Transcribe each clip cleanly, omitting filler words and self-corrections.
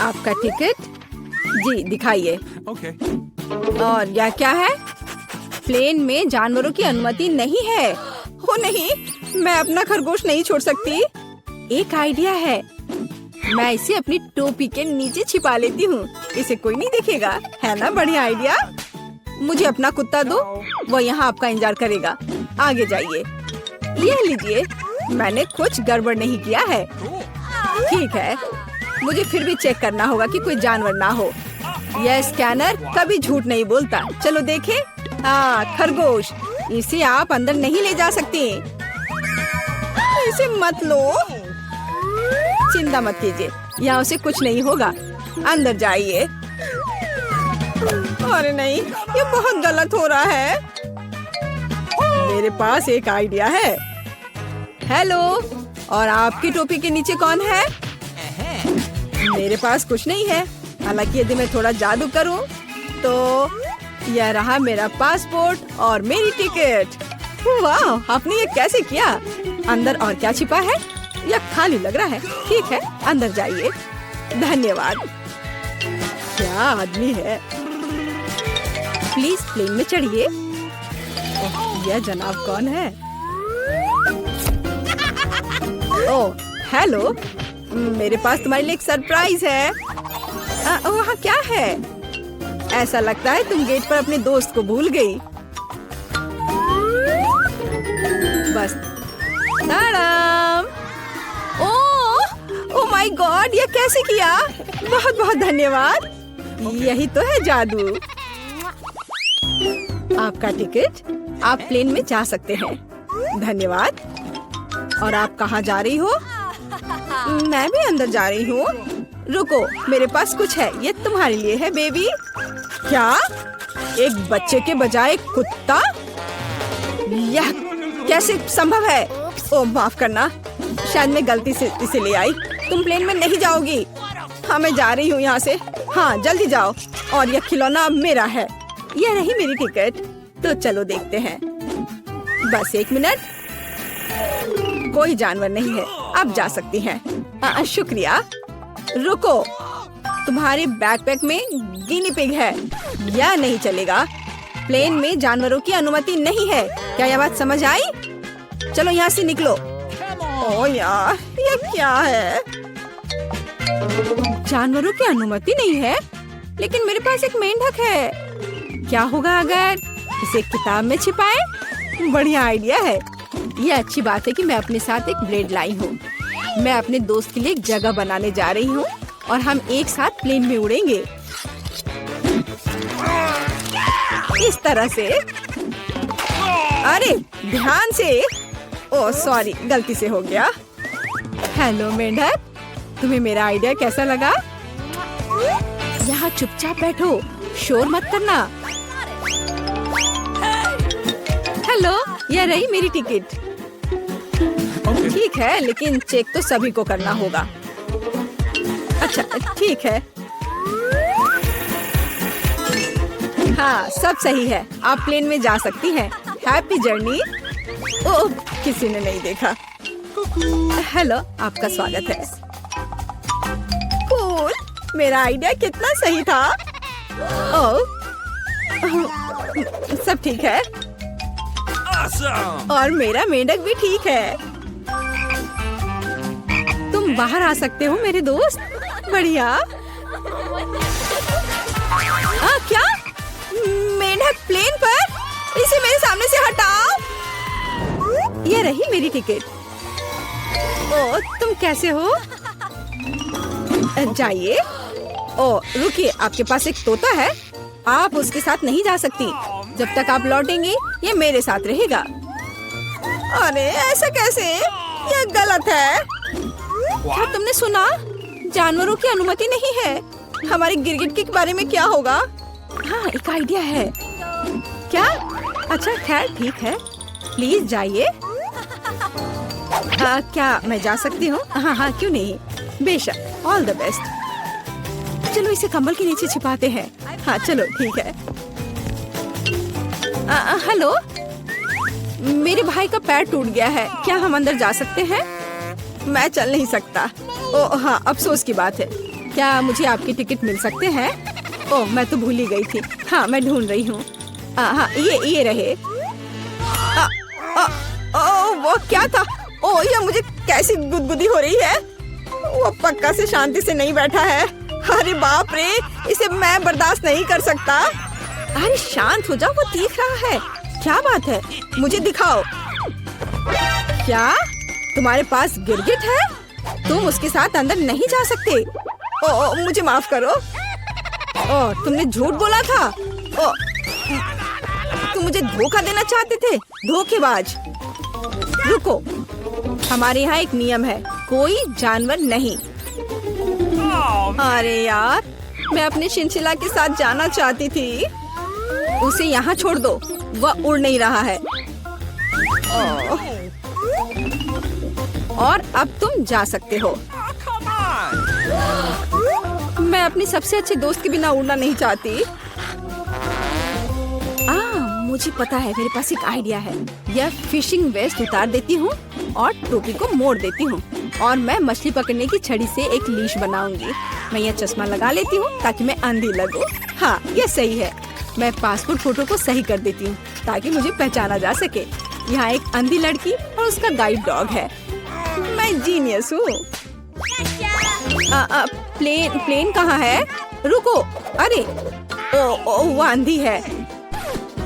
आपका टिकट जी दिखाइए। Okay. और यह क्या है? प्लेन में जानवरों की अनुमति नहीं है। हो नहीं, मैं अपना खरगोश नहीं छोड़ सकती। एक आइडिया है, मैं इसे अपनी टोपी के नीचे छिपा लेती हूँ। इसे कोई नहीं देखेगा, है ना? बढ़िया आइडिया। मुझे अपना कुत्ता दो, वो यहाँ आपका इंतजार करेगा। आगे जाइए। यह लीजिए, मैंने कुछ गड़बड़ नहीं किया है। ठीक है, मुझे फिर भी चेक करना होगा कि कोई जानवर ना हो। यह स्कैनर कभी झूठ नहीं बोलता। चलो देखें। हाँ, खरगोश। इसे आप अंदर नहीं ले जा सकते। इसे मत लो। चिंता मत कीजिए, यहाँ उसे कुछ नहीं होगा। अंदर जाइए। अरे नहीं, ये बहुत गलत हो रहा है। मेरे पास एक आइडिया है। हेलो, और आपकी टोपी के नीचे कौन है? मेरे पास कुछ नहीं है। हालांकि यदि मैं थोड़ा जादू करूं, तो यह रहा मेरा पासपोर्ट और मेरी टिकट। वाह, आपने ये कैसे किया? अंदर और क्या छिपा है? यह खाली लग रहा है। ठीक है, अंदर जाइए। धन्यवाद। क्या आदमी है। प्लीज प्लेन में चढ़िए। यह जनाब कौन है? ओह, हेलो। मेरे पास तुम्हारे लिए एक सरप्राइज है। वहाँ क्या है? ऐसा लगता है तुम गेट पर अपने दोस्त को भूल गई। बस। ताड़ाम। ओह माय गॉड, ये कैसे किया? बहुत बहुत धन्यवाद। यही तो है जादू। आपका टिकट, आप प्लेन में जा सकते हैं। धन्यवाद। और आप कहाँ जा रही हो? मैं भी अंदर जा रही हूँ। रुको, मेरे पास कुछ है। ये तुम्हारे लिए है बेबी। क्या? एक बच्चे के बजाय कुत्ता? यह कैसे संभव है? ओह माफ करना, शायद मैं गलती से इसे ले आई। तुम प्लेन में नहीं जाओगी। हाँ, मैं जा रही हूँ यहाँ से। हाँ, जल्दी जाओ। और यह खिलौना अब मेरा है। यह रही मेरी टिकट। तो चलो देखते हैं। बस एक मिनट। कोई जानवर नहीं है, आप जा सकती हैं। शुक्रिया। रुको, तुम्हारे बैकपैक में गिनी पिग है। यह नहीं चलेगा। प्लेन में जानवरों की अनुमति नहीं है। क्या यह बात समझ आई? चलो यहाँ से निकलो। ओह यार, ये क्या है? जानवरों की अनुमति नहीं है, लेकिन मेरे पास एक मेंढक है। क्या होगा अगर इसे किताब में छिपाएं? बढ़िया आइडिया है। ये अच्छी बात है कि मैं अपने साथ एक ब्लेड लाई हूँ। मैं अपने दोस्त के लिए एक जगह बनाने जा रही हूँ और हम एक साथ प्लेन में उड़ेंगे। इस तरह से। अरे ध्यान से। ओह सॉरी, गलती से हो गया। हेलो मेंढक, तुम्हें मेरा आइडिया कैसा लगा? यहाँ चुपचाप बैठो, शोर मत करना। हेलो, यह रही मेरी टिकट। ठीक है, लेकिन चेक तो सभी को करना होगा। अच्छा ठीक है। हाँ, सब सही है। आप प्लेन में जा सकती हैं। Happy journey. ओह, किसी ने नहीं देखा। हेलो, आपका स्वागत है। कूल, मेरा आइडिया कितना सही था। ओह, सब ठीक है। और मेरा मेंढक भी ठीक है। तुम बाहर आ सकते हो मेरे दोस्त। बढ़िया। क्या? मेंढक प्लेन पर? इसे मेरे सामने से हटाओ। ये रही मेरी टिकट। ओह, तुम कैसे हो? जाइए। ओह रुकिए, आपके पास एक तोता है। आप उसके साथ नहीं जा सकती। जब तक आप लौटेंगी, ये मेरे साथ रहेगा। अरे ऐसा कैसे? ये गलत है। क्या तुमने सुना? जानवरों की अनुमति नहीं है। हमारे गिरगिट के बारे में क्या होगा? हाँ, एक आइडिया है। क्या? अच्छा खैर ठीक है, प्लीज जाइए। क्या मैं जा सकती हूँ? हाँ हाँ, क्यों नहीं, बेशक। All the best. चलो इसे कंबल के नीचे छिपाते हैं। हाँ चलो ठीक है। हेलो, मेरे भाई का पैर टूट गया है। क्या हम अंदर जा सकते हैं? मैं चल नहीं सकता। ओह हाँ, अफसोस की बात है। क्या मुझे आपकी टिकट मिल सकते हैं? ओह, मैं तो भूल ही गई थी। हाँ, मैं ढूंढ रही हूँ। हाँ, ये रहे। वो क्या था? ओह, ये मुझे कैसी गुदगुदी हो रही है। वो पक्का से शांति से नहीं बैठा है। अरे बाप रे, इसे मैं बर्दाश्त नहीं कर सकता। अरे शांत हो जाओ, वो देख रहा है। क्या बात है, मुझे दिखाओ। क्या तुम्हारे पास गिरगिट है? तुम उसके साथ अंदर नहीं जा सकते। ओह, मुझे माफ करो। ओह, तुमने झूठ बोला था। ओह, तुम मुझे धोखा देना चाहते थे, धोखेबाज। रुको, हमारे यहाँ एक नियम है, कोई जानवर नहीं। अरे यार, मैं अपने शिनशिला के साथ जाना चाहती थी। उसे यहाँ छोड़ दो, वह उड़ नहीं रहा है। और अब तुम जा सकते हो। मैं अपनी सबसे अच्छे दोस्त के बिना उड़ना नहीं चाहती। मुझे पता है, मेरे पास एक आइडिया है। यह फिशिंग वेस्ट उतार देती हूँ और टोपी को मोड़ देती हूँ और मैं मछली पकड़ने की छड़ी से एक लीश बनाऊंगी। मैं यह चश्मा लगा लेती हूँ ताकि मैं अंधी लगूं। हाँ, यह सही है। मैं पासपोर्ट फोटो को सही कर देती हूँ ताकि मुझे पहचाना जा सके। यहाँ एक अंधी लड़की और उसका गाइड डॉग है। मैं जीनियस हूँ। प्लेन कहाँ है? रुको, अरे ओ, वो अंधी है।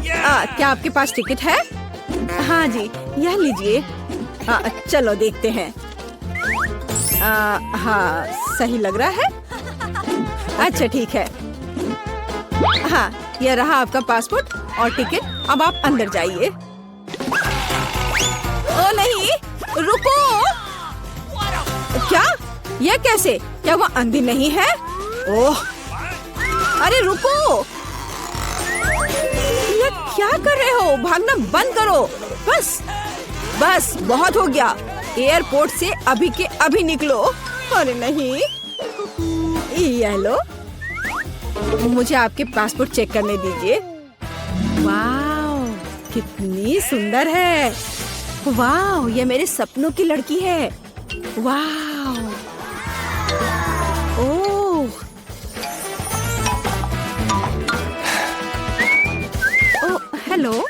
क्या आपके पास टिकट है? हाँ जी, यह लीजिए। चलो देखते हैं। हाँ, सही लग रहा है। अच्छा ठीक है। हाँ, यह रहा आपका पासपोर्ट और टिकट। अब आप अंदर जाइए। ओ नहीं, रुको। क्या? यह कैसे? क्या वो अंधी नहीं है? ओह, अरे रुको। यह क्या कर रहे हो? भागना बंद करो। बस बहुत हो गया। एयरपोर्ट से अभी के अभी निकलो। अरे नहीं, ये लो, मुझे आपके पासपोर्ट चेक करने दीजिए। वाह, कितनी सुंदर है। वाह, ये मेरे सपनों की लड़की है। वाह, ओह, हेलो।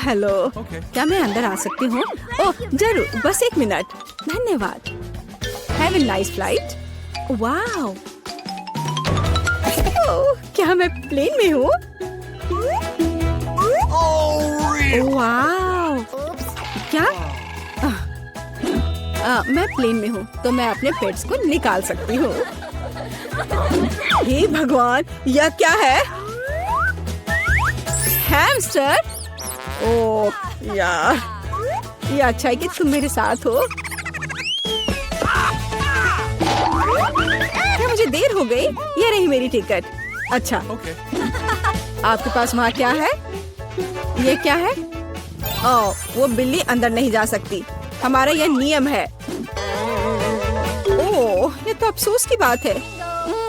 हेलो, क्या मैं अंदर आ सकती हूँ? ओह जरूर, बस 1 मिनट। धन्यवाद। Have a nice flight. वाह, क्या मैं प्लेन में हूँ? वाह, क्या? मैं प्लेन में हूँ तो मैं अपने पेट्स को निकाल सकती हूँ। हे भगवान, यह क्या है? हैमस्टर? ओह यार, ये अच्छा है कि तुम मेरे साथ हो। क्या मुझे देर हो गई? ये रही मेरी टिकट। अच्छा, आपके पास वहाँ क्या है? ये क्या है? ओह, वो बिल्ली अंदर नहीं जा सकती। हमारा यह नियम है। ओह, ये तो अफसोस की बात है।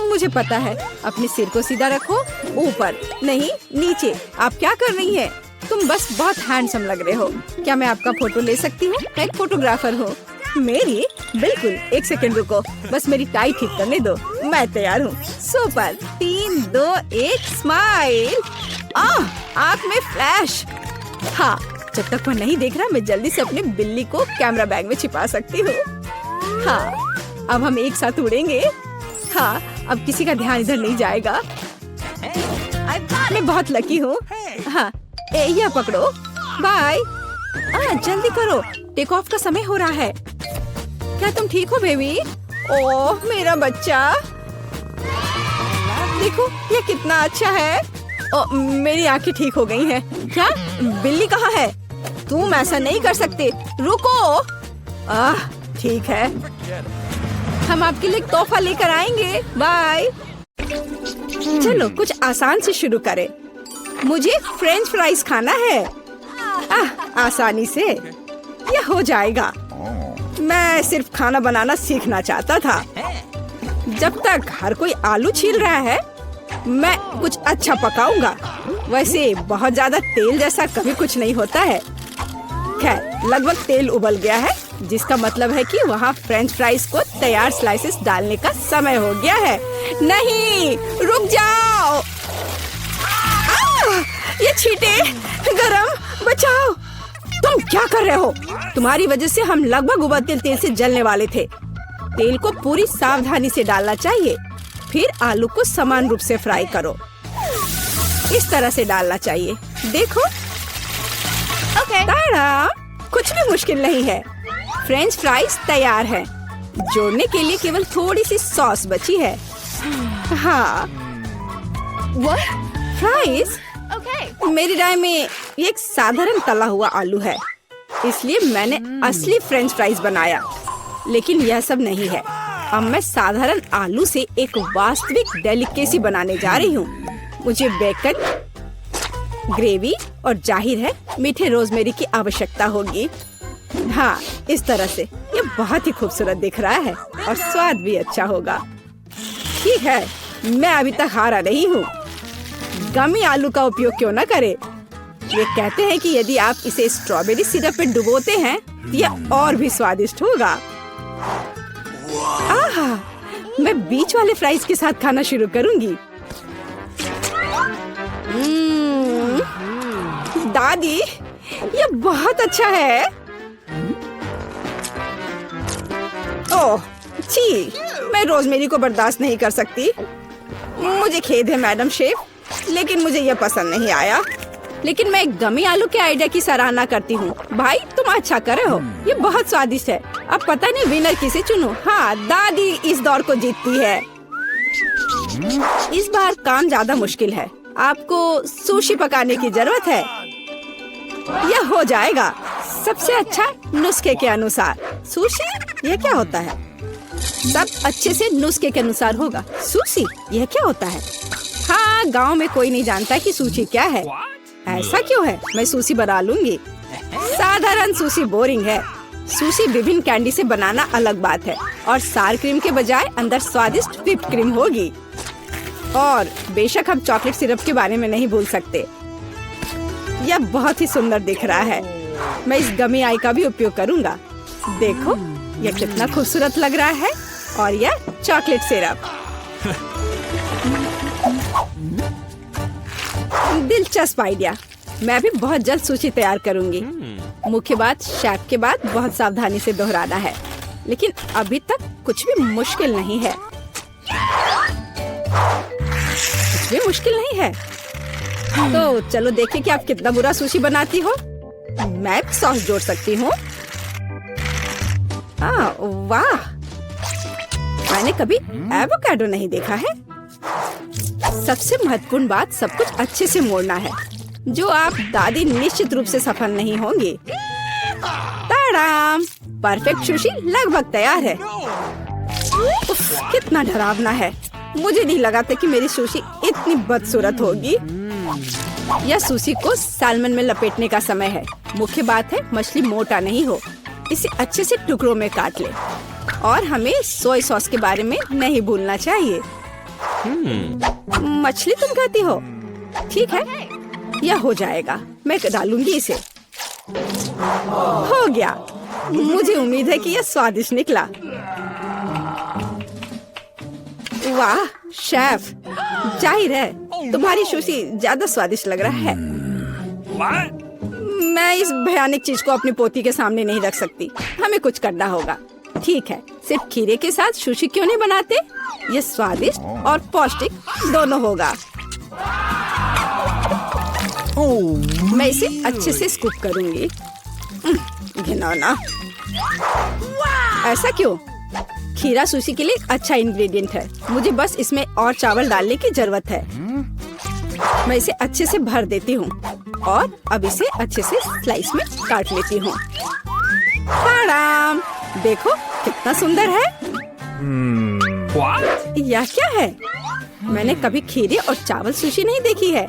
मुझे पता है। अपने सिर को सीधा रखो, ऊपर नहीं नीचे। आप क्या कर रही हैं? तुम बस बहुत हैंडसम लग रहे हो। क्या मैं आपका फोटो ले सकती हूँ? मैं एक फोटोग्राफर हूँ। मेरी? बिल्कुल, 1 सेकंड रुको, बस मेरी टाई ठीक करने दो। मैं तैयार हूँ। सुपर। 3, 2, 1, स्माइल। आँख में फ्लैश। हाँ, जब तक वो नहीं देख रहा, मैं जल्दी से अपने बिल्ली को कैमरा बैग में छिपा सकती हूँ। हाँ, अब हम एक साथ उड़ेंगे। हाँ, अब किसी का ध्यान इधर नहीं जाएगा। मैं बहुत लकी हूँ। हाँ, यह पकड़ो। बाय। जल्दी करो, टेक ऑफ का समय हो रहा है। क्या तुम ठीक हो बेबी? ओह मेरा बच्चा, देखो ये कितना अच्छा है। ओह, मेरी आंखें ठीक हो गई हैं। क्या? बिल्ली कहाँ है? तुम ऐसा नहीं कर सकते, रुको। ठीक है, हम आपके लिए तोहफा लेकर आएंगे। बाय। चलो कुछ आसान से शुरू करें। मुझे फ्रेंच फ्राइज खाना है। आसानी से यह हो जाएगा। मैं सिर्फ खाना बनाना सीखना चाहता था। जब तक हर कोई आलू छील रहा है, मैं कुछ अच्छा पकाऊंगा। वैसे बहुत ज्यादा तेल जैसा कभी कुछ नहीं होता है। खैर, लगभग तेल उबल गया है। जिसका मतलब है कि वहाँ फ्रेंच फ्राइज को तैयार स्लाइसेस डालने का समय हो गया है। नहीं, रुक जाओ। ये छींटे, गरम, बचाओ। तुम क्या कर रहे हो? तुम्हारी वजह से हम लगभग उबलते तेल से जलने वाले थे। तेल को पूरी सावधानी से डालना चाहिए। फिर आलू को समान रूप से फ्राई करो। इस तरह से डालना चाहिए। देखो, ताड़ा, कुछ भी मुश्किल नहीं है। फ्रेंच फ्राइज तैयार है। जोड़ने के लिए केवल थोड़ी सी सॉस बची है। हाँ, फ्राइज? मेरी राय में ये एक साधारण तला हुआ आलू है, इसलिए मैंने असली फ्रेंच फ्राइज बनाया। लेकिन यह सब नहीं है। अब मैं साधारण आलू से एक वास्तविक डेलिकेसी बनाने जा रही हूँ। मुझे बेकन, ग्रेवी और जाहिर है मीठे रोजमेरी की आवश्यकता होगी। हाँ, इस तरह से ये बहुत ही खूबसूरत दिख रहा है और स्वाद भी अच्छा होगा। ठीक है, मैं अभी तक हारा नहीं हूँ। गमी आलू का उपयोग क्यों न करें? ये कहते हैं कि यदि आप इसे स्ट्रॉबेरी सिरप में डुबोते हैं तो यह और भी स्वादिष्ट होगा। आहा, मैं बीच वाले फ्राइज के साथ खाना शुरू करूंगी। दादी, ये बहुत अच्छा है। ओह, छी, मैं रोजमेरी को बर्दाश्त नहीं कर सकती। मुझे खेद है मैडम शेफ, लेकिन मुझे यह पसंद नहीं आया। लेकिन मैं गमी आलू के आइडिया की सराहना करती हूँ। भाई, तुम अच्छा कर रहे हो। ये बहुत स्वादिष्ट है। अब पता नहीं विनर किसे चुनूं। हाँ, दादी इस दौर को जीतती है। इस बार काम ज्यादा मुश्किल है। आपको सुशी पकाने की जरूरत है। यह हो जाएगा सबसे अच्छा नुस्खे के अनुसार। सुशी? यह क्या होता है? सब अच्छे से नुस्खे के अनुसार होगा। सुशी? यह क्या होता है? हाँ, गांव में कोई नहीं जानता कि सुशी क्या है। ऐसा क्यों है? मैं सुशी बना लूंगी। साधारण सुशी बोरिंग है। सुशी विभिन्न कैंडी से बनाना अलग बात है और सार क्रीम के बजाय अंदर स्वादिष्ट व्हिप क्रीम होगी। और बेशक हम चॉकलेट सिरप के बारे में नहीं भूल सकते। यह बहुत ही सुंदर दिख रहा है। मैं इस गमी आई का भी उपयोग करूंगा। देखो, यह कितना खूबसूरत लग रहा है। और यह चॉकलेट सिरप। दिलचस्प आइडिया। मैं भी बहुत जल्द सुशी तैयार करूंगी। मुख्य बात शेफ के बाद बहुत सावधानी से दोहराना है। लेकिन अभी तक कुछ भी मुश्किल नहीं है। कुछ भी मुश्किल नहीं है। तो चलो देखें कि आप कितना बुरा सुशी बनाती हो। मैं भी सॉस जोड़ सकती हूँ। वाह, मैंने कभी एवोकाडो नहीं देखा है। सबसे महत्वपूर्ण बात, सब कुछ अच्छे से मोड़ना है, जो आप दादी निश्चित रूप से सफल नहीं होंगी। ताड़ाम, परफेक्ट सुशी लगभग तैयार है। उफ, कितना डरावना है। मुझे नहीं लगा था कि मेरी सुशी इतनी बदसूरत होगी। यह सुशी को सालमन में लपेटने का समय है। मुख्य बात है मछली मोटा नहीं हो। इसे अच्छे से टुकड़ों में काट ले। और हमें सोया सॉस के बारे में नहीं भूलना चाहिए। मछली तुम कहती हो? ठीक है, यह हो जाएगा। मैं डालूंगी इसे। हो गया। मुझे उम्मीद है कि यह स्वादिष्ट निकला। वाह शेफ, जाहिर है तुम्हारी सुशी ज्यादा स्वादिष्ट लग रहा है। मैं इस भयानक चीज को अपनी पोती के सामने नहीं रख सकती। हमें कुछ करना होगा। ठीक है, सिर्फ खीरे के साथ सुशी क्यों नहीं बनाते? ये स्वादिष्ट और पौष्टिक दोनों होगा। मैं इसे अच्छे से स्कूप करूंगी। घिनौना। ऐसा क्यों? खीरा सुशी के लिए एक अच्छा इंग्रेडिएंट है। मुझे बस इसमें और चावल डालने की जरूरत है। मैं इसे अच्छे से भर देती हूँ और अब इसे अच्छे से स्लाइस में काट लेती हूँ। देखो कितना सुंदर है। यह क्या है? मैंने कभी खीरे और चावल सुशी नहीं देखी है।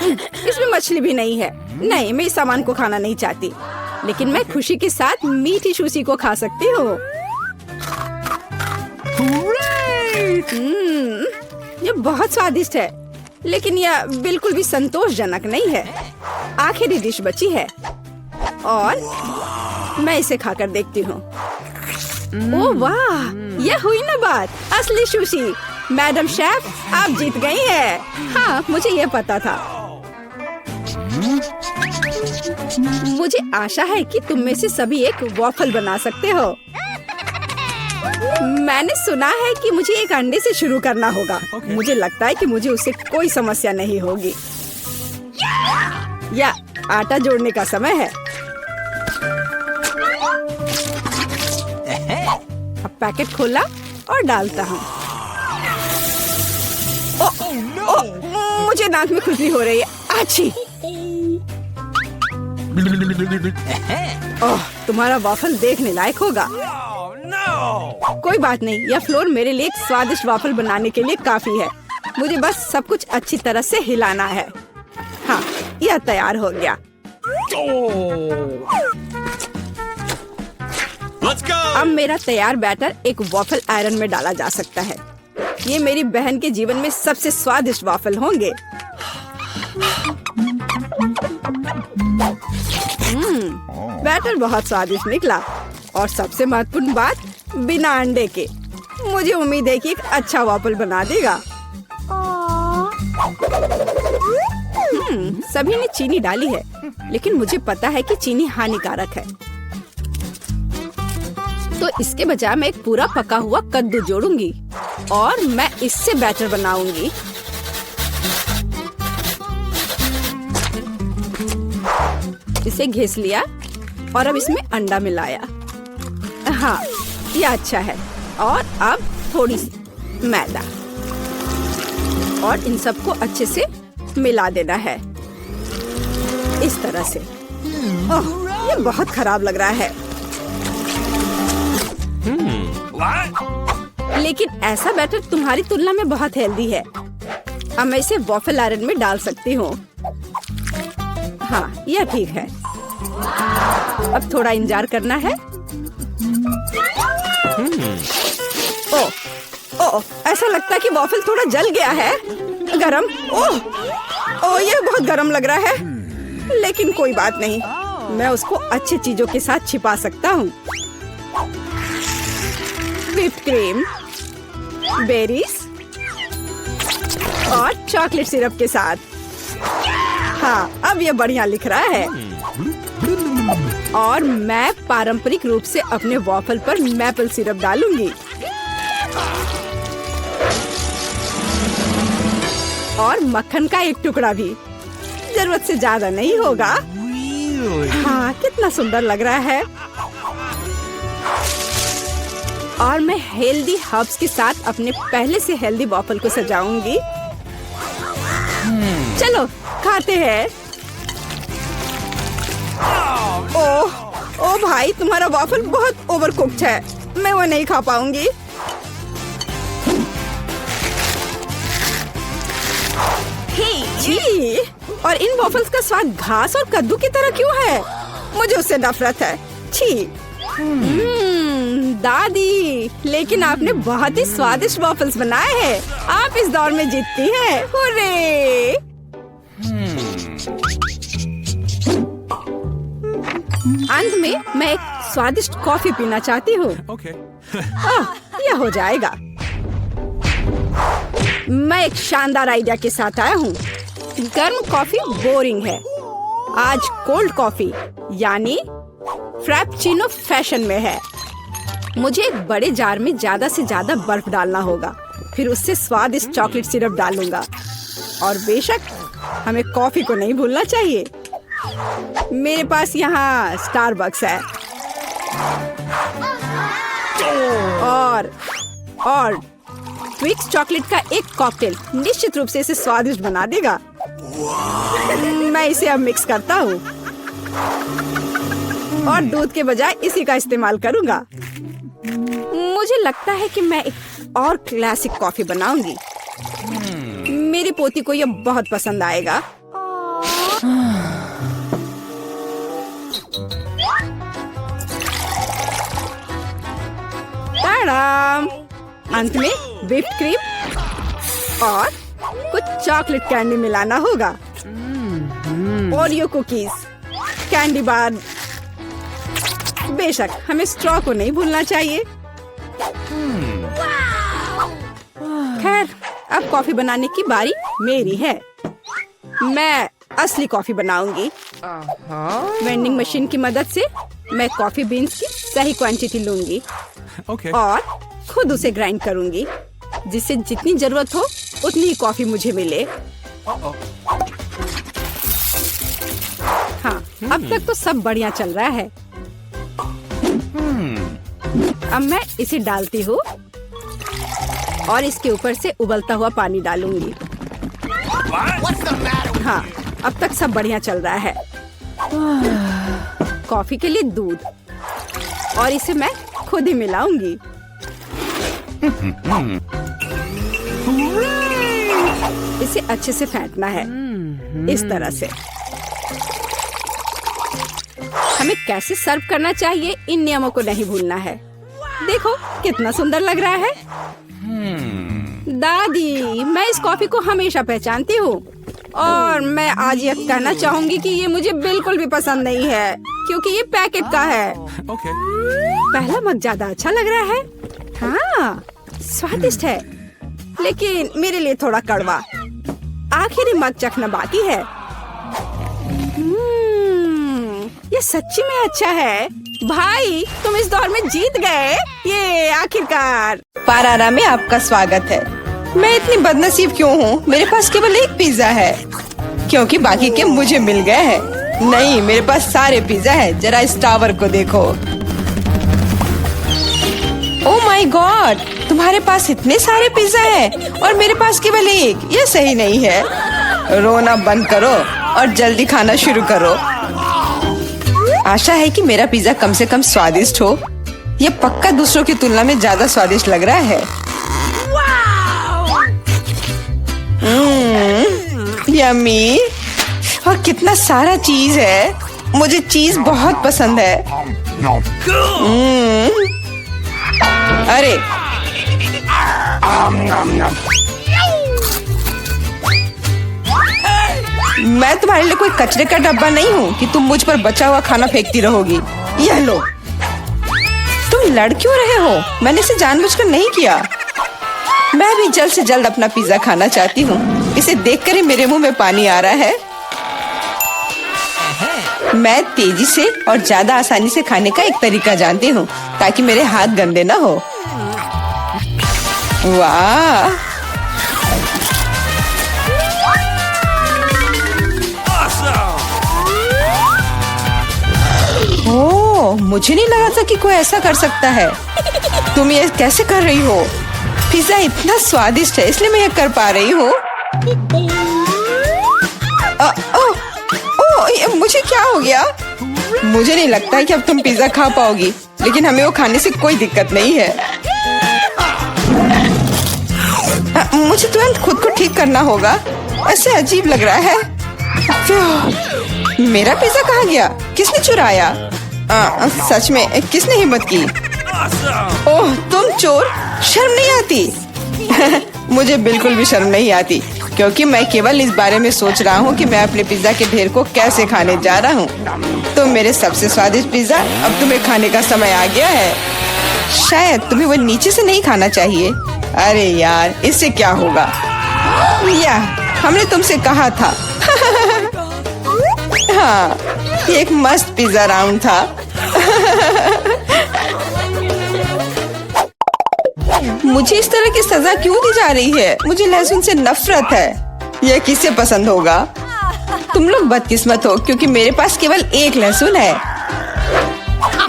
इसमें मछली भी नहीं है। नहीं, मैं इस सामान को खाना नहीं चाहती। लेकिन मैं खुशी के साथ मीठी सुशी को खा सकती हूँ। ये बहुत स्वादिष्ट है, लेकिन यह बिल्कुल भी संतोषजनक नहीं है। आखिरी डिश बची है और मैं इसे खाकर देखती हूँ। ओह वाह, ये हुई ना बात, असली सुशी। मैडम शेफ, आप जीत गई हैं। हाँ, मुझे ये पता था। मुझे आशा है कि तुम में से सभी एक वॉफल बना सकते हो। मैंने सुना है कि मुझे एक अंडे से शुरू करना होगा। मुझे लगता है कि मुझे उससे कोई समस्या नहीं होगी। या आटा जोड़ने का समय है। अब पैकेट खोला और डालता हूँ। मुझे दांत में खुजली हो रही है। आछी। ओह, तुम्हारा वाफल देखने लायक होगा। कोई बात नहीं, यह फ्लोर मेरे लिए एक स्वादिष्ट वाफल बनाने के लिए काफी है। मुझे बस सब कुछ अच्छी तरह से हिलाना है। हाँ, यह तैयार हो गया। अब मेरा तैयार बैटर एक वाफल आयरन में डाला जा सकता है। ये मेरी बहन के जीवन में सबसे स्वादिष्ट वाफल होंगे। बैटर बहुत स्वादिष्ट निकला और सबसे महत्वपूर्ण बात, बिना अंडे के। मुझे उम्मीद है कि एक अच्छा वाफल बना देगा। सभी ने चीनी डाली है, लेकिन मुझे पता है कि चीनी हानिकारक है। तो इसके बजाय मैं एक पूरा पका हुआ कद्दू जोड़ूंगी और मैं इससे बैटर बनाऊंगी। इसे घिस लिया और अब इसमें अंडा मिलाया। हाँ, ये अच्छा है। और अब थोड़ी सी मैदा और इन सबको अच्छे से मिला देना है, इस तरह से। ओह, ये बहुत खराब लग रहा है। लेकिन ऐसा बैटर तुम्हारी तुलना में बहुत हेल्दी है। अब मैं इसे वॉफल आयरन में डाल सकती हूँ। हाँ, यह ठीक है। अब थोड़ा इंतजार करना है। ओह, ओह, ऐसा लगता है कि वॉफल थोड़ा जल गया है। गरम। ओह, ओह, यह बहुत गरम लग रहा है। लेकिन कोई बात नहीं, मैं उसको अच्छी चीजों के साथ छिपा सकता हूँ। व्हिप्ड क्रीम, बेरीज और चॉकलेट सिरप के साथ। हाँ, अब ये बढ़िया लिख रहा है। और मैं पारंपरिक रूप से अपने वॉफल पर मैपल सिरप डालूंगी और मक्खन का एक टुकड़ा भी। जरूरत से ज्यादा नहीं होगा। हाँ, कितना सुंदर लग रहा है। और मैं हेल्दी हर्ब्स के साथ अपने पहले से हेल्दी वॉफल को सजाऊंगी। चलो खाते हैं। ओह, ओ भाई, तुम्हारा वॉफल बहुत ओवरकुक्ड है। मैं वो नहीं खा पाऊंगी। छी, और इन वॉफल्स का स्वाद घास और कद्दू की तरह क्यों है? मुझे उससे नफरत है। छी। दादी, लेकिन आपने बहुत ही स्वादिष्ट वॉफल्स बनाए हैं। आप इस दौर में जीतती हैं। हुर्रे! अंत में मैं एक स्वादिष्ट कॉफी पीना चाहती हूँ। यह हो जाएगा। मैं एक शानदार आइडिया के साथ आया हूँ। गर्म कॉफी बोरिंग है। आज कोल्ड कॉफी यानी फ्रैप्पुचिनो फैशन में है। मुझे एक बड़े जार में ज्यादा से ज्यादा बर्फ डालना होगा। फिर उससे स्वादिष्ट चॉकलेट सिरप डालूंगा। और बेशक हमें कॉफी को नहीं भूलना चाहिए। मेरे पास यहाँ स्टारबक्स है। और ट्विक्स चॉकलेट का एक कॉकटेल निश्चित रूप से इसे स्वादिष्ट बना देगा। मैं इसे अब मिक्स करता हूँ और दूध के बजाय इसी का इस्तेमाल करूँगा। मुझे लगता है कि मैं एक और क्लासिक कॉफी बनाऊंगी। मेरी पोती को यह बहुत पसंद आएगा। ताड़ाम! अंत में व्हिप्ड क्रीम और कुछ चॉकलेट कैंडी मिलाना होगा। ओरियो कुकीज, कैंडी बार, बेशक हमें स्ट्रॉ को नहीं भूलना चाहिए। खैर, अब कॉफी बनाने की बारी मेरी है। मैं असली कॉफी बनाऊंगी। वेंडिंग मशीन की मदद से मैं कॉफी बीन्स की सही क्वांटिटी लूंगी और खुद उसे ग्राइंड करूंगी, जिससे जितनी जरूरत हो उतनी ही कॉफी मुझे मिले। हाँ, अब तक तो सब बढ़िया चल रहा है। अब मैं इसे डालती हूँ और इसके ऊपर से उबलता हुआ पानी डालूंगी। हाँ, अब तक सब बढ़िया चल रहा है। कॉफी के लिए दूध, और इसे मैं खुद ही मिलाऊंगी। इसे अच्छे से फेंटना है, इस तरह से। हमें कैसे सर्व करना चाहिए, इन नियमों को नहीं भूलना है। देखो कितना सुंदर लग रहा है। दादी, मैं इस कॉफी को हमेशा पहचानती हूँ और मैं आज ये कहना चाहूंगी कि ये मुझे बिल्कुल भी पसंद नहीं है, क्योंकि ये पैकेट का है। पहला मग ज्यादा अच्छा लग रहा है। हाँ, स्वादिष्ट है, लेकिन मेरे लिए थोड़ा कड़वा। आखिरी मग चखना बाकी है। ये सच्ची में अच्छा है। भाई, तुम इस दौर में जीत गए। ये आखिरकार। पारारा में आपका स्वागत है। मैं इतनी बदनसीब क्यों हूँ? मेरे पास केवल एक पिज्जा है, क्योंकि बाकी के मुझे मिल गए हैं। नहीं, मेरे पास सारे पिज्जा है। जरा इस टावर को देखो। ओह माय गॉड, तुम्हारे पास इतने सारे पिज्जा हैं और मेरे पास केवल एक। ये सही नहीं है। रोना बंद करो और जल्दी खाना शुरू करो। आशा है कि मेरा पिज्जा कम से कम स्वादिष्ट हो। ये पक्का दूसरों की तुलना में ज्यादा स्वादिष्ट लग रहा है। यम्मी, और कितना सारा चीज है। मुझे चीज बहुत पसंद है। अरे, मैं तुम्हारे लिए कोई कचरे का डब्बा नहीं हूँ कि तुम मुझ पर बचा हुआ खाना फेंकती रहोगी। यह लो। तुम लड़ क्यों रहे हो? मैंने इसे जानबूझकर नहीं किया। मैं भी जल्द से जल्द अपना पिज्जा खाना चाहती हूँ। इसे देखकर ही मेरे मुंह में पानी आ रहा है। मैं तेजी से और ज्यादा आसानी से खाने का एक तरीका जानती हूँ, ताकि मेरे हाथ गंदे ना हो। वाह, ओह, मुझे नहीं लगा था कि कोई ऐसा कर सकता है। तुम ये कैसे कर रही हो? पिज्जा इतना स्वादिष्ट है, इसलिए मैं ये कर पा रही हूँ। मुझे क्या हो गया? मुझे नहीं लगता कि अब तुम पिज्जा खा पाओगी, लेकिन हमें वो खाने से कोई दिक्कत नहीं है। मुझे तुरंत खुद को ठीक करना होगा। ऐसे अजीब लग रहा है। मेरा पिज्जा कहाँ गया? किसने चुराया? सच में किसने हिम्मत की? ओह, तुम चोर! शर्म नहीं आती? मुझे बिल्कुल भी शर्म नहीं आती, क्योंकि मैं केवल इस बारे में सोच रहा हूँ कि मैं अपने पिज्जा के ढेर को कैसे खाने जा रहा हूँ। तो मेरे सबसे स्वादिष्ट पिज्जा, अब तुम्हें खाने का समय आ गया है। शायद तुम्हें वो नीचे से नहीं खाना चाहिए। अरे यार, इससे क्या होगा? या, हमने तुमसे कहा था। हाँ, ये एक मस्त पिज्जा राउंड था। मुझे इस तरह की सजा क्यों दी जा रही है? मुझे लहसुन से नफरत है। यह किसे पसंद होगा? तुम लोग बदकिस्मत हो, क्योंकि मेरे पास केवल एक लहसुन है।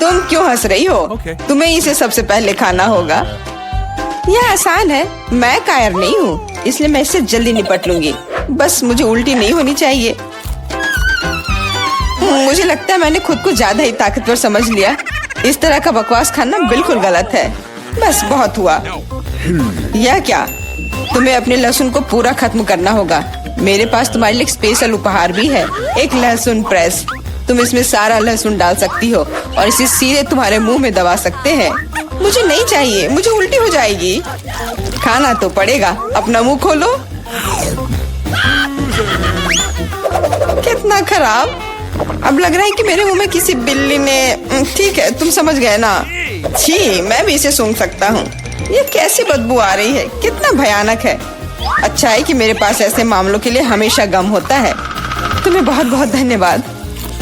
तुम क्यों हंस रही हो? तुम्हें इसे सबसे पहले खाना होगा। यह आसान है। मैं कायर नहीं हूँ, इसलिए मैं इससे जल्दी निपट लूंगी। बस मुझे उल्टी नहीं होनी चाहिए। मुझे लगता है मैंने खुद को ज्यादा ही ताकतवर समझ लिया। इस तरह का बकवास खाना बिल्कुल गलत है। बस बहुत हुआ। यह क्या? तुम्हें अपने लहसुन को पूरा खत्म करना होगा। मेरे पास तुम्हारे लिए एक स्पेशल उपहार भी है, एक लहसुन प्रेस। तुम इसमें सारा लहसुन डाल सकती हो और इसे सीधे तुम्हारे मुंह में दबा सकते हैं। मुझे नहीं चाहिए, मुझे उल्टी हो जाएगी। खाना तो पड़ेगा। अपना मुंह खोलो। कितना खराब। अब लग रहा है कि मेरे मुंह में किसी बिल्ली ने, ठीक है तुम समझ गए ना। छी, मैं भी इसे सूंघ सकता हूँ। ये कैसी बदबू आ रही है, कितना भयानक है। अच्छा है कि मेरे पास ऐसे मामलों के लिए हमेशा गम होता है। तुम्हें बहुत बहुत धन्यवाद।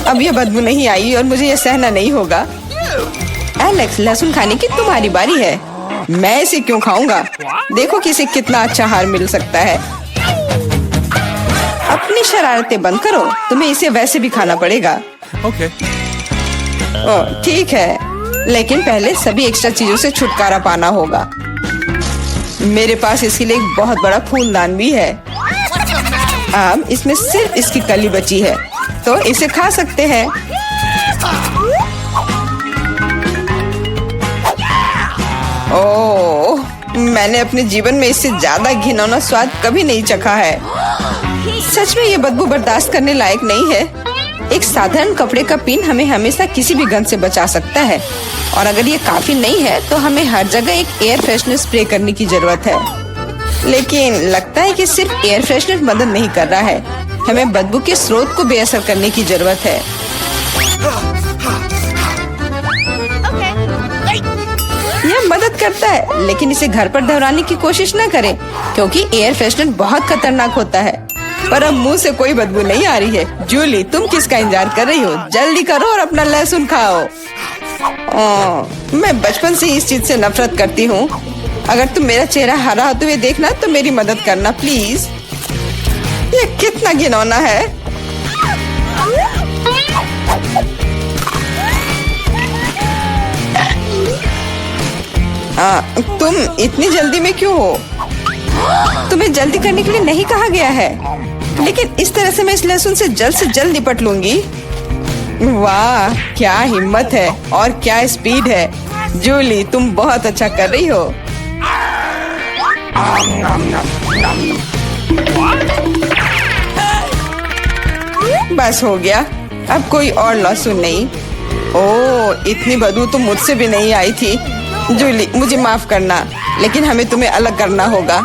अब ये बदबू नहीं आई और मुझे ये सहना नहीं होगा। एलेक्स, लहसुन खाने की तुम्हारी बारी है। मैं इसे क्यों खाऊंगा? देखो कि इसे कितना अच्छा आहार मिल सकता है। अपनी शरारतें बंद करो, तुम्हें इसे वैसे भी खाना पड़ेगा। Okay. ओह ठीक है, लेकिन पहले सभी एक्स्ट्रा चीजों से छुटकारा पाना होगा। मेरे पास इसके लिए एक बहुत बड़ा फूलदान भी है। अब इसमें सिर्फ इसकी कली बची है, तो इसे खा सकते हैं। ओह, मैंने अपने जीवन में इससे ज्यादा घिनौना स्वाद कभी नहीं चखा है। सच में ये बदबू बर्दाश्त करने लायक नहीं है। एक साधारण कपड़े का पिन हमें हमेशा किसी भी गंध से बचा सकता है, और अगर ये काफी नहीं है तो हमें हर जगह एक एयर फ्रेशनर स्प्रे करने की जरूरत है। लेकिन लगता है कि सिर्फ एयर फ्रेशनर मदद नहीं कर रहा है, हमें बदबू के स्रोत को बेअसर करने की जरूरत है। यह मदद करता है, लेकिन इसे घर पर दोहराने की कोशिश न करें, क्योंकि एयर फ्रेशनर बहुत खतरनाक होता है। पर अब मुंह से कोई बदबू नहीं आ रही है। जूली, तुम किसका इंतजार कर रही हो? जल्दी करो और अपना लहसुन खाओ। मैं बचपन से ही इस चीज से नफरत करती हूँ। अगर तुम मेरा चेहरा हरा होते हुए देखना तो मेरी मदद करना प्लीज। ये कितना घिनौना है। तुम इतनी जल्दी में क्यों हो? तुम्हें जल्दी करने के लिए नहीं कहा गया है, लेकिन इस तरह से मैं इस लहसुन से जल्द निपट लूंगी। वाह, क्या हिम्मत है और क्या स्पीड है। जूली, तुम बहुत अच्छा कर रही हो। बस हो गया, अब कोई और लहसुन नहीं। ओह, इतनी बदबू तो मुझसे भी नहीं आई थी। जूली, मुझे माफ करना, लेकिन हमें तुम्हें अलग करना होगा,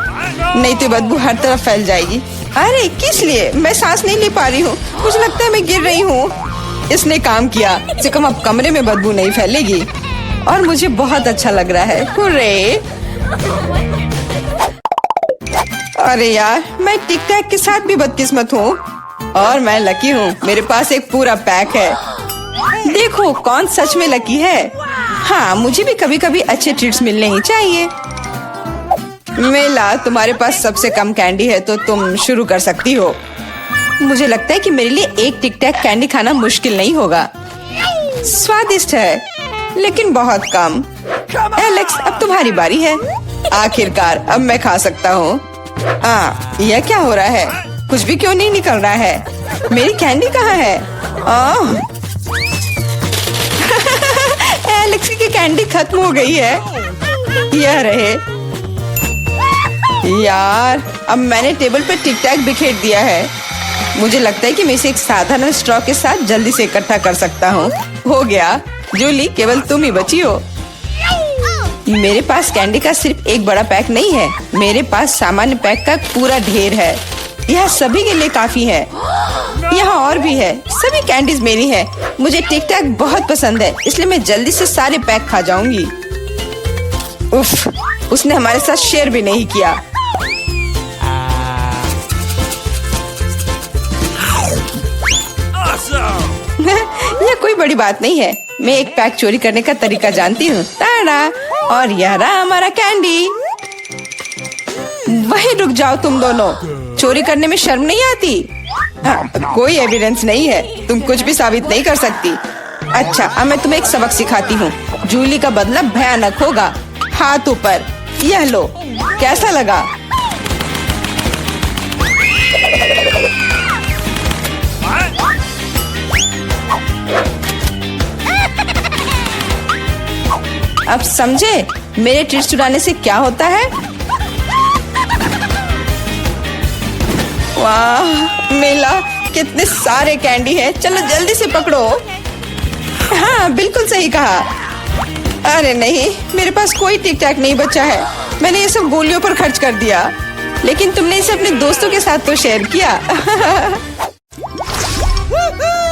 नहीं तो बदबू हर तरफ फैल जाएगी। अरे किस लिए? मैं सांस नहीं ले पा रही हूँ, मुझे लगता है मैं गिर रही हूँ। इसने काम किया, से कम अब कमरे में बदबू नहीं फैलेगी और मुझे बहुत अच्छा लग रहा है। हुर्रे! अरे यार, मैं टिक टैक के साथ भी बदकिस्मत हूँ और मैं लकी हूँ, मेरे पास एक पूरा पैक है। देखो कौन सच में लकी है। हाँ, मुझे भी कभी कभी अच्छे ट्रीट्स मिलने ही चाहिए। मेला, तुम्हारे पास सबसे कम कैंडी है तो तुम शुरू कर सकती हो। मुझे लगता है कि मेरे लिए एक टिक टैक कैंडी खाना मुश्किल नहीं होगा। स्वादिष्ट है, लेकिन बहुत कम। एलेक्स, अब तुम्हारी बारी है। आखिरकार अब मैं खा सकता हूँ। यह क्या हो रहा है? कुछ भी क्यों नहीं निकल रहा है? मेरी कैंडी कहाँ है? एलेक्स की कैंडी खत्म हो गई है। यह रहे। यार, अब मैंने टेबल पे टिक टैक बिखेर दिया है। मुझे लगता है कि मैं इसे एक साधारण स्ट्रॉ के साथ जल्दी से इकट्ठा कर सकता हूँ। हो गया। जूली, केवल तुम ही बची हो। मेरे पास कैंडी का सिर्फ एक बड़ा पैक नहीं है, मेरे पास सामान्य पैक का पूरा ढेर है। यह सभी के लिए काफी है। यहाँ और भी है। सभी कैंडीज मेरी है। मुझे टिक टैक बहुत पसंद है, इसलिए मैं जल्दी से सारे पैक खा जाऊंगी। उफ, उसने हमारे साथ शेयर भी नहीं किया। यह कोई बड़ी बात नहीं है। मैं एक पैक चोरी करने का तरीका जानती हूँ। ताड़ा! और यह रहा हमारा कैंडी। वहीं रुक जाओ तुम दोनों। चोरी करने में शर्म नहीं आती? कोई एविडेंस नहीं है, तुम कुछ भी साबित नहीं कर सकती। अच्छा, अब मैं तुम्हें एक सबक सिखाती हूँ। जूली का बदला भयानक होगा। हाथ ऊपर। यह लो, कैसा लगा? अब समझे मेरे ट्रीट्स चुराने से क्या होता है? वाह मेला, कितने सारे कैंडी है। चलो जल्दी से पकड़ो। हाँ, बिल्कुल सही कहा। अरे नहीं, मेरे पास कोई टिक टैक नहीं बचा है। मैंने ये सब गोलियों पर खर्च कर दिया, लेकिन तुमने इसे अपने दोस्तों के साथ तो शेयर किया।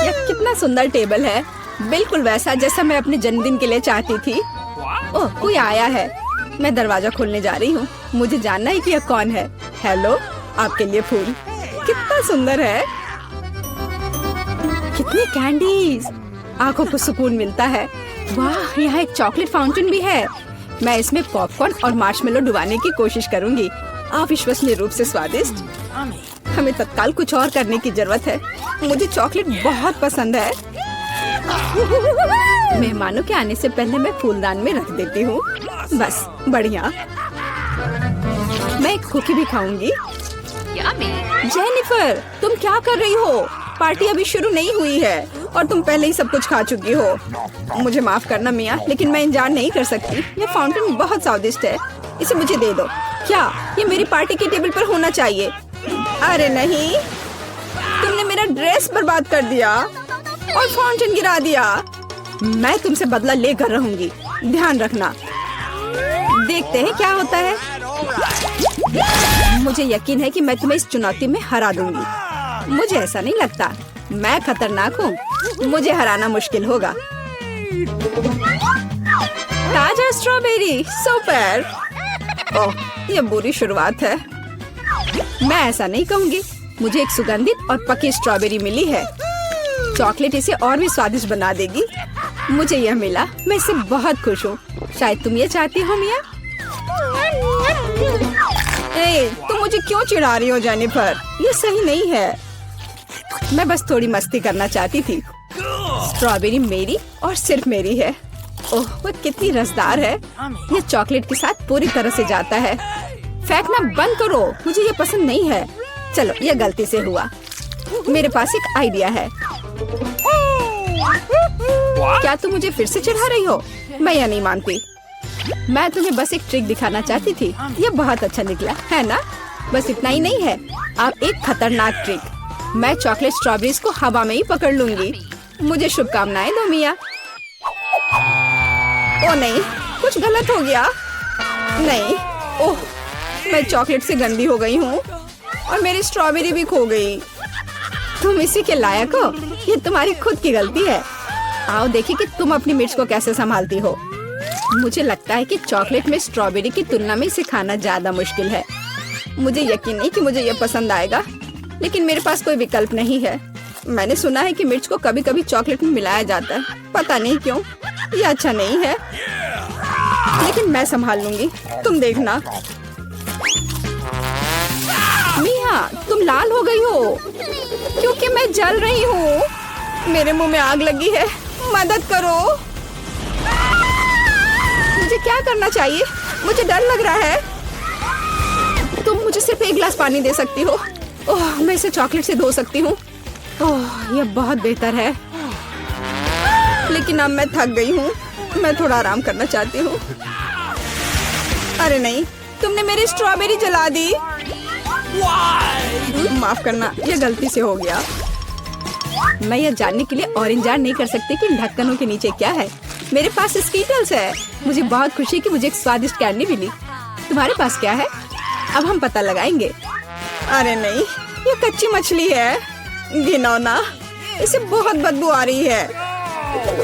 यह कितना कितना सुंदर टेबल है, बिल्कुल वैसा जैसा मैं अपने जन्मदिन के लिए चाहती थी। ओह, कोई आया है। मैं दरवाजा खोलने जा रही हूँ। मुझे जानना है कि यह कौन है। हेलो, आपके लिए फूल। कितना सुंदर है। कितनी कैंडीज, आंखों को सुकून मिलता है। वाह, यहाँ एक चॉकलेट फाउंटेन भी है। मैं इसमें पॉपकॉर्न और मार्शमेलो डुबाने की कोशिश करूंगी। अविश्वसनीय रूप से स्वादिष्ट। हमें तत्काल कुछ और करने की जरूरत है। मुझे चॉकलेट बहुत पसंद है। मेहमानों के आने से पहले मैं फूलदान में रख देती हूँ। बस, बढ़िया। मैं एक कुकी भी खाऊंगी। जेनिफर, तुम क्या कर रही हो? पार्टी अभी शुरू नहीं हुई है और तुम पहले ही सब कुछ खा चुकी हो। मुझे माफ करना मिया, लेकिन मैं इंतजार नहीं कर सकती। यह फाउंटेन बहुत स्वादिष्ट है। इसे मुझे दे दो। क्या ये मेरी पार्टी के टेबल पर होना चाहिए? अरे नहीं, तुमने मेरा ड्रेस बर्बाद कर दिया और फाउंटेन गिरा दिया। मैं तुमसे बदला लेकर रहूंगी, ध्यान रखना। देखते हैं क्या होता है। मुझे यकीन है कि मैं तुम्हें इस चुनौती में हरा दूंगी। मुझे ऐसा नहीं लगता। मैं खतरनाक हूँ। मुझे हराना मुश्किल होगा। ताजा स्ट्रॉबेरी, सुपर। ओह, ये बुरी शुरुआत है। मैं ऐसा नहीं कहूँगी। मुझे एक सुगंधित और पकी स्ट्रॉबेरी मिली है। चॉकलेट इसे और भी स्वादिष्ट बना देगी। मुझे यह मिला, मैं इससे बहुत खुश हूँ। शायद तुम ये चाहती हो मिया। तुम मुझे क्यों चिढ़ा रही हो जेनिफर? ये सही नहीं है। मैं बस थोड़ी मस्ती करना चाहती थी। स्ट्रॉबेरी मेरी और सिर्फ मेरी है। ओह, वो कितनी रसदार है। ये चॉकलेट के साथ पूरी तरह से जाता है। फेंकना बंद करो, मुझे ये पसंद नहीं है। चलो, ये गलती से हुआ। मेरे पास एक आइडिया है। क्या तुम मुझे फिर से चिढ़ा रही हो? मैं यह नहीं मानती। मैं तुम्हें बस एक ट्रिक दिखाना चाहती थी। ये बहुत अच्छा निकला, है ना? बस इतना ही नहीं है, आप एक खतरनाक ट्रिक। मैं चॉकलेट स्ट्रॉबेरीज को हवा में ही पकड़ लूंगी। मुझे शुभकामनाएं दो मिया। ओ नहीं, कुछ गलत हो गया। नहीं, ओह, मैं चॉकलेट से गंदी हो गई हूँ और मेरी स्ट्रॉबेरी भी खो गई। तुम इसी के लायक हो। ये तुम्हारी खुद की गलती है। आओ देखिए कि तुम अपनी मिर्च को कैसे संभालती हो। मुझे लगता है कि चॉकलेट में स्ट्रॉबेरी की तुलना में इसे खाना ज्यादा मुश्किल है। मुझे यकीन नहीं कि मुझे यह पसंद आएगा, लेकिन मेरे पास कोई विकल्प नहीं है। मैंने सुना है कि मिर्च को कभी कभी चॉकलेट में मिलाया जाता है। पता नहीं क्यों। यह अच्छा नहीं है, लेकिन मैं संभाल लूंगी। तुम देखना। मिया, तुम लाल हो गई हो क्योंकि मैं जल रही हूँ। मेरे मुंह में आग लगी है। मदद करो। मुझे क्या करना चाहिए? मुझे डर लग रहा है। तुम मुझे सिर्फ एक गिलास पानी दे सकती हो। ओह, मैं इसे चॉकलेट से धो सकती हूँ। ओह, यह बहुत बेहतर है, लेकिन अब मैं थक गई हूँ। मैं थोड़ा आराम करना चाहती हूँ। अरे नहीं, तुमने मेरी स्ट्रॉबेरी जला दी। माफ करना, यह गलती से हो गया। मैं यह जानने के लिए और इंतजार नहीं कर सकती कि इन ढक्कनों के नीचे क्या है। मेरे पास स्कीटल्स है। मुझे बहुत खुशी है कि मुझे एक स्वादिष्ट कैंडी मिली। तुम्हारे पास क्या है? अब हम पता लगाएंगे। अरे नहीं, ये कच्ची मछली है। घिनौना, इसे बहुत बदबू आ रही है,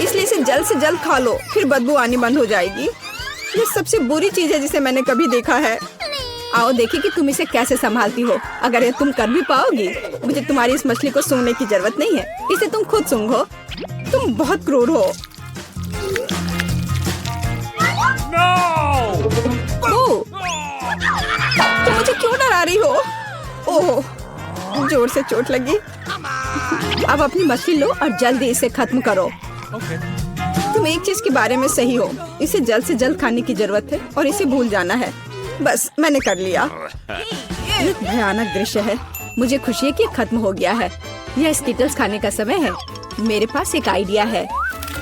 इसलिए इसे जल्द से जल्द खा लो, फिर बदबू आनी बंद हो जाएगी। ये सबसे बुरी चीज है जिसे मैंने कभी देखा है। आओ देखिए कि तुम इसे कैसे संभालती हो। अगर ये तुम कर भी पाओगी, मुझे तुम्हारी इस मछली को सूंघने की जरूरत नहीं है। इसे तुम खुद सूंघो। तुम बहुत क्रूर हो। ओह, तुम मुझे क्यों डरा रही हो? ओह, जोर से चोट लगी। अब अपनी मछली लो और जल्दी इसे खत्म करो। तुम एक चीज के बारे में सही हो। इसे जल्द से जल्द खाने की जरूरत है और इसे भूल जाना है। बस, मैंने कर लिया। ये भयानक दृश्य है। मुझे खुशी है कि खत्म हो गया है। यह स्कीटल्स खाने का समय है। मेरे पास एक आइडिया है।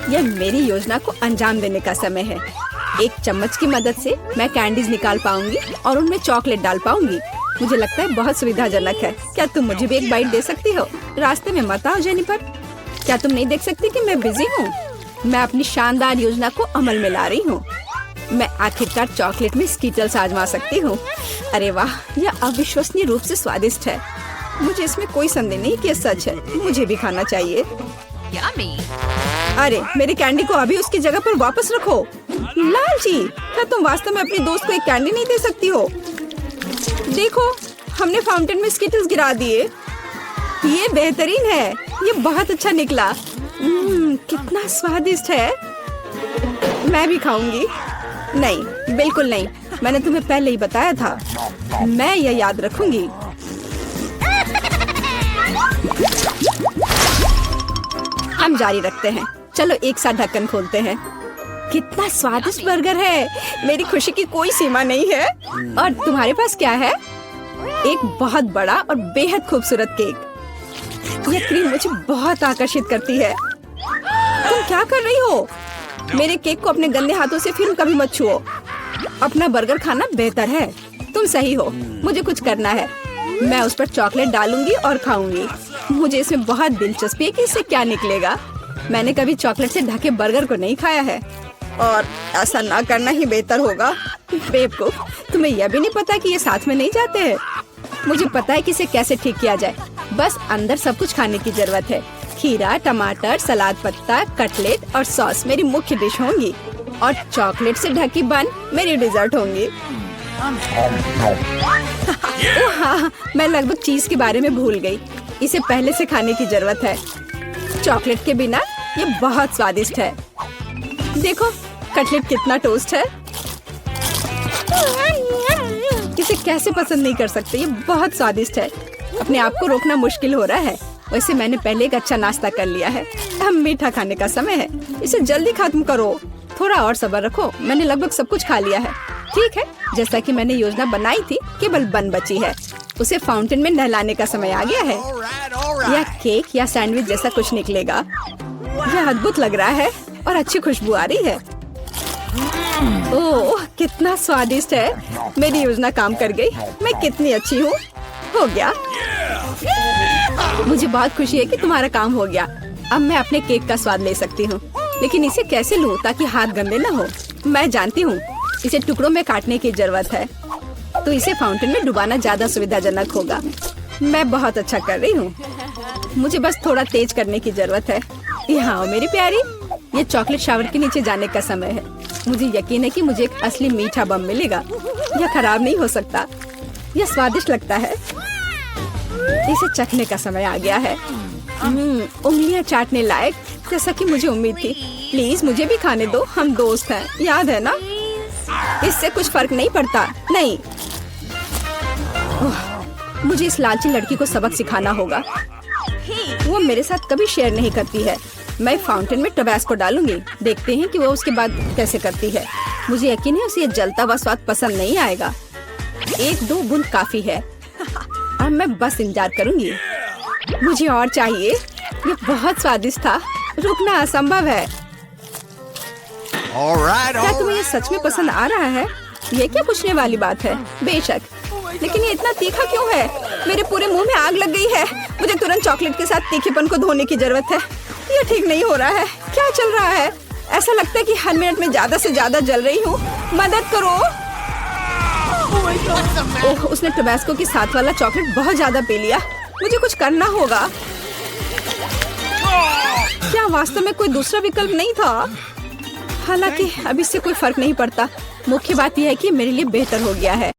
यह मेरी योजना को अंजाम देने का समय है। एक चम्मच की मदद से मैं कैंडीज निकाल पाऊंगी और उनमें चॉकलेट डाल पाऊंगी। मुझे लगता है बहुत सुविधाजनक है। क्या तुम मुझे भी एक बाइट दे सकती हो? रास्ते में मत आओ जेनिफर। क्या तुम नहीं देख सकती कि मैं बिजी हूँ? मैं अपनी शानदार योजना को अमल में ला रही हूँ। मैं आखिरकार चॉकलेट में स्कीटल्स आजमा सकती हूँ। अरे वाह, यह अविश्वसनीय रूप से स्वादिष्ट है। मुझे इसमें कोई संदेह नहीं कि यह सच है। मुझे भी खाना चाहिए। Yummy. अरे मेरे कैंडी को अभी उसकी जगह पर वापस रखो। लालची, क्या तुम वास्तव में अपनी दोस्त को एक कैंडी नहीं दे सकती हो? देखो, हमने फाउंटेन में स्किटल्स गिरा दिए। ये बेहतरीन है, ये बहुत अच्छा निकला। कितना स्वादिष्ट है। मैं भी खाऊंगी। नहीं, बिल्कुल नहीं, मैंने तुम्हें पहले ही बताया था। मैं यह याद रखूंगी। हम जारी रखते हैं। चलो एक साथ ढक्कन खोलते हैं। कितना स्वादिष्ट बर्गर है। मेरी खुशी की कोई सीमा नहीं है। और तुम्हारे पास क्या है? एक बहुत बड़ा और बेहद खूबसूरत केक। यह क्रीम मुझे बहुत आकर्षित करती है। तुम क्या कर रही हो? मेरे केक को अपने गंदे हाथों से फिर कभी मत छुओ। अपना बर्गर खाना बेहतर है। तुम सही हो, मुझे कुछ करना है। मैं उस पर चॉकलेट डालूंगी और खाऊंगी। मुझे इसमें बहुत दिलचस्पी है कि इससे क्या निकलेगा। मैंने कभी चॉकलेट से ढके बर्गर को नहीं खाया है और ऐसा ना करना ही बेहतर होगा। बेवकूफ, तुम्हें यह भी नहीं पता कि ये साथ में नहीं जाते हैं। मुझे पता है कि इसे कैसे ठीक किया जाए। बस अंदर सब कुछ खाने की जरूरत है। खीरा, टमाटर, सलाद पत्ता, कटलेट और सॉस मेरी मुख्य डिश होंगी और चॉकलेट से ढकी बन मेरी डिजर्ट होंगी। हाँ, मैं लगभग चीज के बारे में भूल गई। इसे पहले से खाने की जरूरत है। चॉकलेट के बिना ये बहुत स्वादिष्ट है। देखो, कटलेट कितना टोस्ट है। इसे कैसे पसंद नहीं कर सकते। ये बहुत स्वादिष्ट है। अपने आप को रोकना मुश्किल हो रहा है। वैसे मैंने पहले एक अच्छा नाश्ता कर लिया है। अब मीठा खाने का समय है। इसे जल्दी खत्म करो। थोड़ा और सब्र रखो। मैंने लगभग सब कुछ खा लिया है। ठीक है, जैसा कि मैंने योजना बनाई थी, केवल बन बची है। उसे फाउंटेन में नहलाने का समय आ गया है। यह केक या सैंडविच जैसा कुछ निकलेगा। यह अद्भुत लग रहा है और अच्छी खुशबू आ रही है। ओह, कितना स्वादिष्ट है। मेरी योजना काम कर गई। मैं कितनी अच्छी हूँ। हो गया। मुझे बहुत खुशी है कि तुम्हारा काम हो गया। अब मैं अपने केक का स्वाद ले सकती हूँ, लेकिन इसे कैसे लूँ ताकि हाथ गंदे न हो? मैं जानती हूँ, इसे टुकड़ों में काटने की जरूरत है, तो इसे फाउंटेन में डुबाना ज्यादा सुविधाजनक होगा। मैं बहुत अच्छा कर रही हूँ। मुझे बस थोड़ा तेज करने की जरूरत है। यहाँ आओ मेरी प्यारी। ये चॉकलेट शावर के नीचे जाने का समय है। मुझे यकीन है कि मुझे एक असली मीठा बम मिलेगा। यह खराब नहीं हो सकता। यह स्वादिष्ट लगता है। इसे चखने का समय आ गया है। उंगलियां चाटने लायक, जैसा कि मुझे उम्मीद थी। प्लीज मुझे भी खाने दो। हम दोस्त हैं, याद है ना? इससे कुछ फर्क नहीं पड़ता। नहीं, मुझे इस लालची लड़की को सबक सिखाना होगा। वो मेरे साथ कभी शेयर नहीं करती है। मैं फाउंटेन में टबैस्को डालूंगी। देखते हैं कि वो उसके बाद कैसे करती है। मुझे यकीन है उसे ये जलता हुआ स्वाद पसंद नहीं आएगा। 1-2 बूंद काफी है। अब मैं बस इंतजार करूंगी। मुझे और चाहिए। ये बहुत स्वादिष्ट था। रुकना असंभव है। क्या तुम्हें ये सच में पसंद आ रहा है? ये क्या पूछने वाली बात है? बेशक, लेकिन ये इतना तीखा क्यों है? मेरे पूरे मुंह में आग लग गई है। मुझे तुरंत चॉकलेट के साथ तीखेपन को धोने की जरूरत है। ये ठीक नहीं हो रहा है। क्या चल रहा है? ऐसा लगता है कि हर मिनट में ज्यादा से ज्यादा जल रही हूँ। मदद करो। ओह, उसने टबैस्को के साथ वाला चॉकलेट बहुत ज्यादा पी लिया। मुझे कुछ करना होगा। क्या वास्तव में कोई दूसरा विकल्प नहीं था? हालांकि अब इससे कोई फर्क नहीं पड़ता। मुख्य बात यह है कि मेरे लिए बेहतर हो गया है।